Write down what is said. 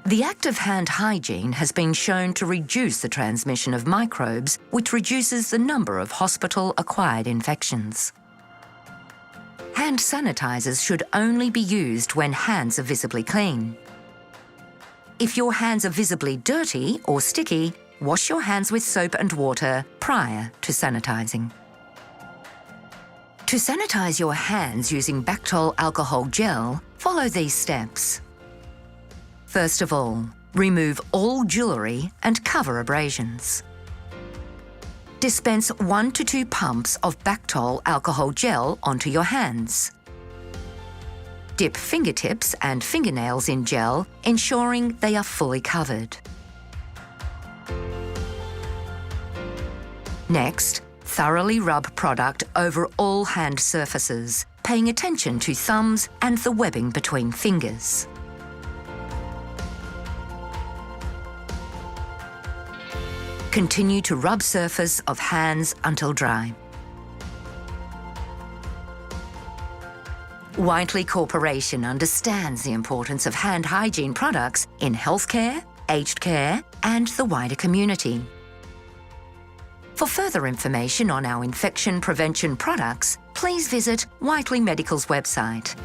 The act of hand hygiene has been shown to reduce the transmission of microbes, which reduces the number of hospital-acquired infections. Hand sanitizers should only be used when hands are visibly clean. If your hands are visibly dirty or sticky, wash your hands with soap and water prior to sanitizing. To sanitize your hands using Bactol alcohol gel, follow these steps. First of all, remove all jewellery and cover abrasions. Dispense 1 to 2 pumps of Bactol alcohol gel onto your hands. Dip fingertips and fingernails in gel, ensuring they are fully covered. Next, thoroughly rub product over all hand surfaces, paying attention to thumbs and the webbing between fingers. Continue to rub surface of hands until dry. Whiteley Corporation understands the importance of hand hygiene products in healthcare, aged care, and the wider community. For further information on our infection prevention products, please visit Whiteley Medical's website.